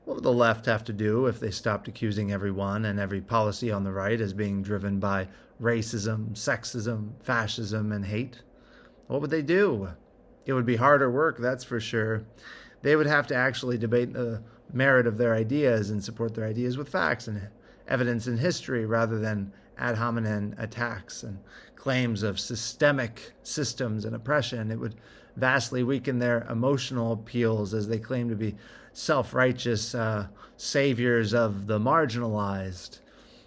What would the left have to do if they stopped accusing everyone and every policy on the right as being driven by racism, sexism, fascism, and hate? What would they do? It would be harder work, that's for sure. They would have to actually debate the merit of their ideas and support their ideas with facts and evidence in history rather than ad hominem attacks and claims of systemic systems and oppression. It would vastly weaken their emotional appeals as they claim to be self-righteous saviors of the marginalized.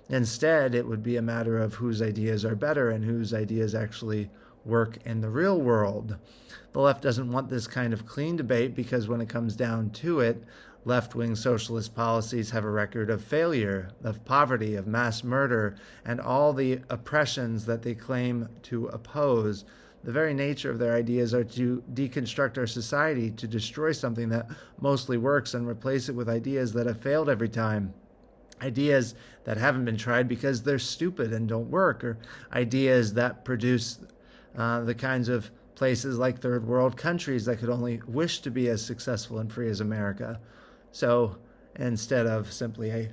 Instead, it would be a matter of whose ideas are better and whose ideas actually work in the real world. The left doesn't want this kind of clean debate because when it comes down to it, left-wing socialist policies have a record of failure, of poverty, of mass murder, and all the oppressions that they claim to oppose. The very nature of their ideas are to deconstruct our society, to destroy something that mostly works and replace it with ideas that have failed every time. Ideas that haven't been tried because they're stupid and don't work, or ideas that produce the kinds of places like third world countries that could only wish to be as successful and free as America. So instead of simply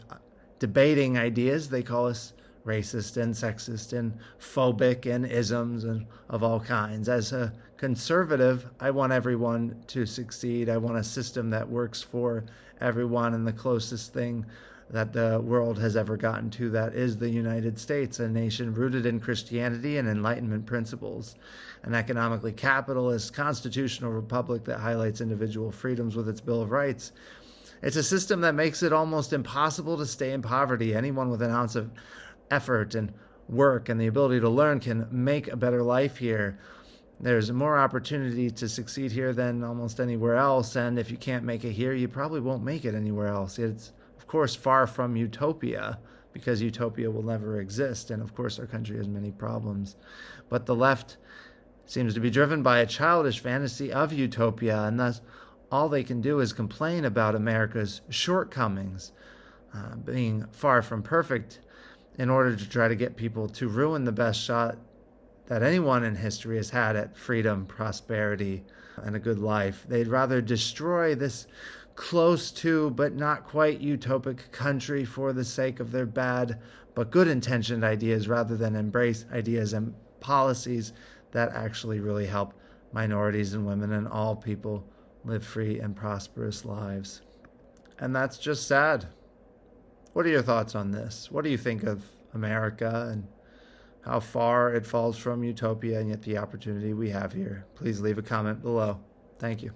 debating ideas, they call us racist and sexist and phobic and isms and of all kinds. As a conservative, I want everyone to succeed. I want a system that works for everyone, and the closest thing that the world has ever gotten to that is the United States, a nation rooted in Christianity and Enlightenment principles, an economically capitalist constitutional republic that highlights individual freedoms with its Bill of Rights. It's a system that makes it almost impossible to stay in poverty. Anyone with an ounce of effort and work and the ability to learn can make a better life here. There's more opportunity to succeed here than almost anywhere else, and if you can't make it here, you probably won't make it anywhere else. It's, of course, far from utopia, because utopia will never exist, and of course our country has many problems. But the left seems to be driven by a childish fantasy of utopia, and thus all they can do is complain about America's shortcomings, being far from perfect, in order to try to get people to ruin the best shot that anyone in history has had at freedom, prosperity, and a good life. They'd rather destroy this close to but not quite utopic country for the sake of their bad but good intentioned ideas rather than embrace ideas and policies that actually really help minorities and women and all people live free and prosperous lives. And that's just sad. What are your thoughts on this? What do you think of America and how far it falls from utopia and yet the opportunity we have here? Please leave a comment below. Thank you.